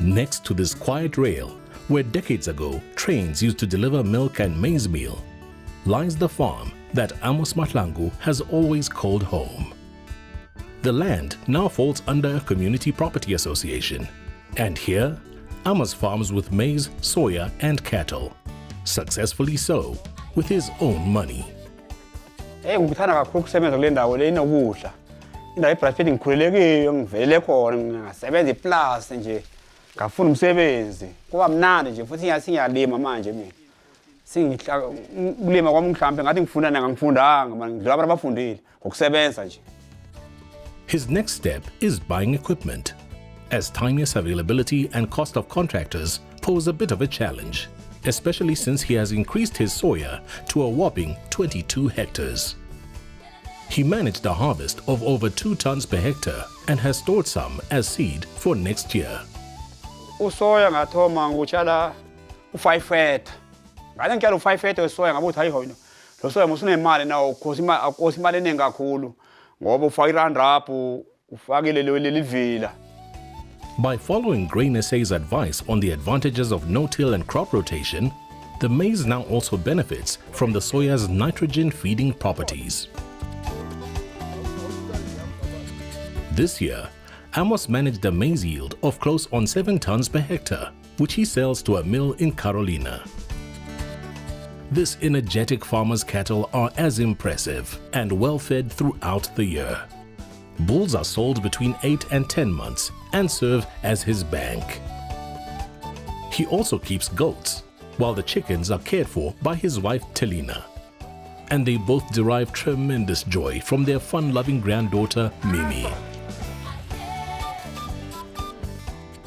Next to this quiet rail, where decades ago trains used to deliver milk and maize meal, lies the farm that Amos Matlango has always called home. The land now falls under a community property association, and here Amos farms with maize, soya and cattle, successfully so with his own money. Ngikuthanda kakhulu ukusebenza kule ndawo le inokudla. Indawo eBradford ngikhululekile ngivele khona ngasebenza iplus nje ngafuna umsebenzi. Kuba mnandi nje futhi ngiyalima manje mina. Singilima kwami mhlambe ngathi ngifunda ngangifundanga manje ngidlula abantu abafundile ngokusebenza nje. His next step is buying equipment, as timeous availability and cost of contractors pose a bit of a challenge, especially since he has increased his soya to a whopping 22 hectares. He managed a harvest of over 2 tons per hectare and has stored some as seed for next year. Usoya ngathoma ngutshala u5 hectare. Ngathi ngitshala u5 hectare wesoya ngabuthi hayi hoyino. Lo soya musunemali nawo akhosi imali eningi kakhulu ngoba ufaka irand ufake leli vila. By following Grain SA's advice on the advantages of no-till and crop rotation, the maize now also benefits from the soya's nitrogen-feeding properties. This year, Amos managed a maize yield of close on 7 tons per hectare, which he sells to a mill in Carolina. This energetic farmer's cattle are as impressive and well-fed throughout the year. Bulls are sold between 8 and 10 months and serve as his bank. He also keeps goats, while the chickens are cared for by his wife Telina. And they both derive tremendous joy from their fun-loving granddaughter Mimi.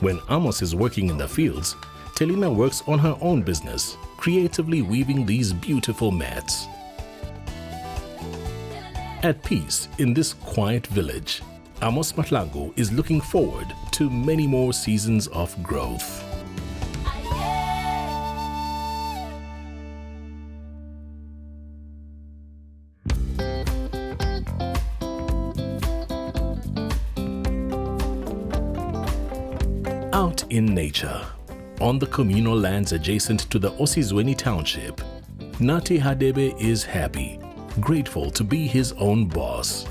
When Amos is working in the fields, Telina works on her own business, creatively weaving these beautiful mats. At peace in this quiet village, Amos Matlango is looking forward to many more seasons of growth. Out in nature, on the communal lands adjacent to the Osizweni township, Nati Hadebe is happy, grateful to be his own boss.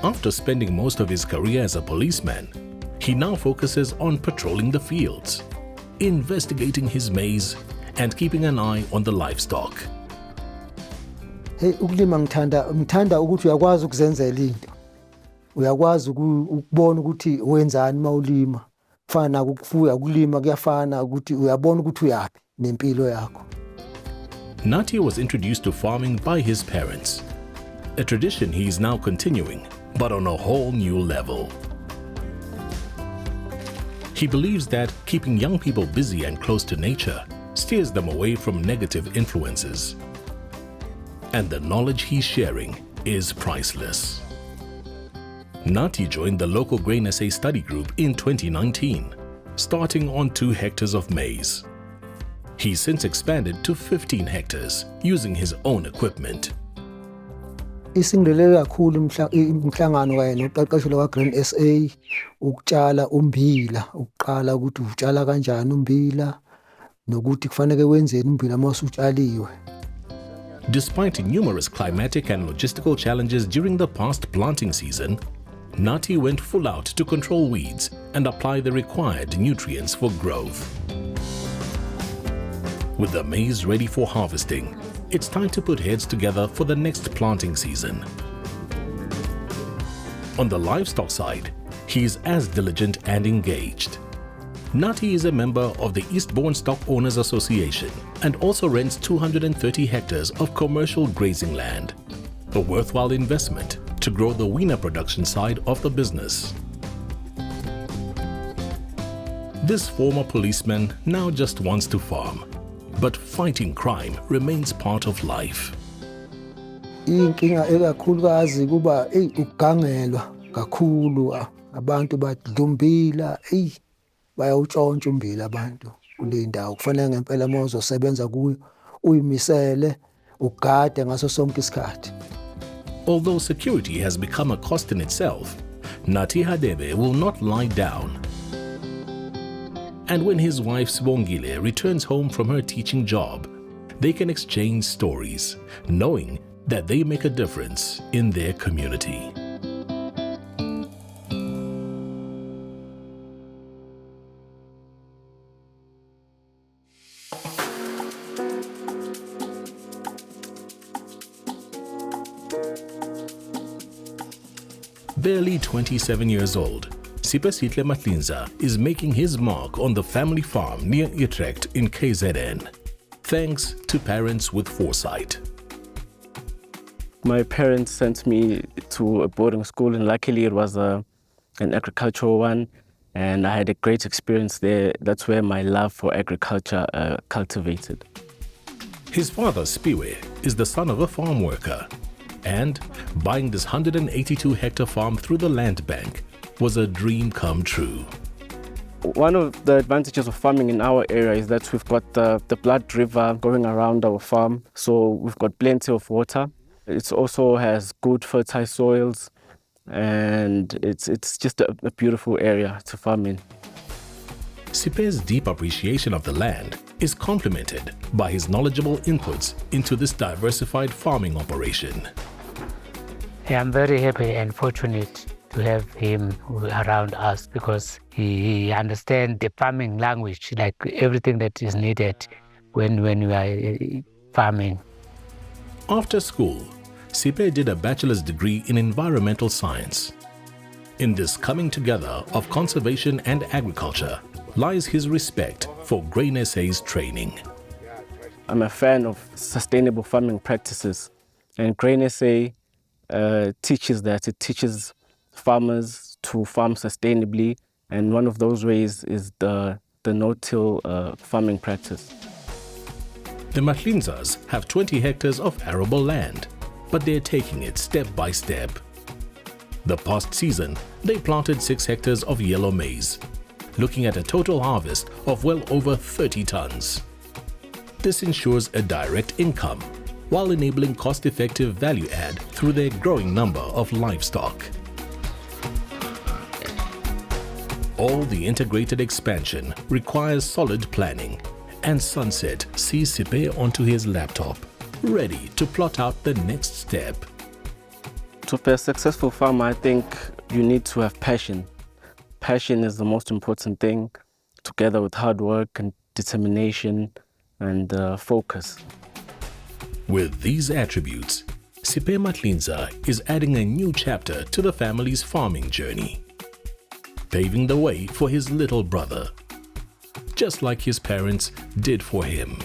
After spending most of his career as a policeman, he now focuses on patrolling the fields, investigating his maize, and keeping an eye on the livestock. Hey, ukulima ngithanda ukuthi uyakwazi ukuzenzela into. Uyakwazi ukubona ukuthi wenzani mawulima. Fana ukufuya ukulima kuyafana ukuthi uyabona ukuthi uyapi nempilo yakho. Nati was introduced to farming by his parents, a tradition he is now continuing, but on a whole new level. He believes that keeping young people busy and close to nature steers them away from negative influences. And the knowledge he's sharing is priceless. Nati joined the local Grain SA study group in 2019, starting on 2 hectares of maize. He's since expanded to 15 hectares using his own equipment. Isingilele kakhulu umhlangano kanye noqeqesho lwa Grain SA ukutshala ummbila, ukuqala ukuthi utshala kanjani ummbila nokuthi kufanele wenzeni ummbila mase utshaliwe. Despite numerous climatic and logistical challenges during the past planting season, Nati went full out to control weeds and apply the required nutrients for growth. With the maize ready for harvesting, it's time to put heads together for the next planting season. On the livestock side, he is as diligent and engaged. Nati is a member of the Eastbourne Stock Owners Association and also rents 230 hectares of commercial grazing land, a worthwhile investment to grow the weaner production side of the business. This former policeman now just wants to farm, but fighting crime remains part of life. Inkinga ekakhulukazi kuba ukugangelwa kakhulu abantu badlumbila bayawutshontsha umbila abantu kule ndawo kufanele ngempela mozosebenza kuyo uyimisele ugade ngaso sonke isikhathi. Although security has become a cost in itself, Nati Hadebe will not lie down. And when his wife Sibongile returns home from her teaching job, they can exchange stories, knowing that they make a difference in their community. Barely 27 years old, Siphamandla Matlinza is making his mark on the family farm near Utrecht in KZN, thanks to parents with foresight. My parents sent me to a boarding school, and luckily it was an agricultural one, and I had a great experience there. That's where my love for agriculture cultivated. His father, Spiwe, is the son of a farm worker, and buying this 182-hectare farm through the land bank was a dream come true. One of the advantages of farming in our area is that we've got the Blood River going around our farm, so we've got plenty of water. It also has good fertile soils, and it's just a beautiful area to farm in. Sipe's deep appreciation of the land is complemented by his knowledgeable inputs into this diversified farming operation. I'm very happy and fortunate to have him around us because he understands the farming language, like everything that is needed when we are farming. After school, Sipe did a bachelor's degree in environmental science. In this coming together of conservation and agriculture lies his respect for Grain SA's training. I'm a fan of sustainable farming practices, and Grain SA teaches that. It teaches farmers to farm sustainably, and one of those ways is the no-till farming practice. The Matlinzas have 20 hectares of arable land, but they're taking it step by step. The past season, they planted 6 hectares of yellow maize, looking at a total harvest of well over 30 tons. This ensures a direct income while enabling cost-effective value add through their growing number of livestock. All the integrated expansion requires solid planning, and Sunset sees Sipe onto his laptop, ready to plot out the next step. To be a successful farmer, I think you need to have passion. Passion is the most important thing, together with hard work and determination and focus. With these attributes, Sipe Matlinza is adding a new chapter to the family's farming journey, paving the way for his little brother, just like his parents did for him.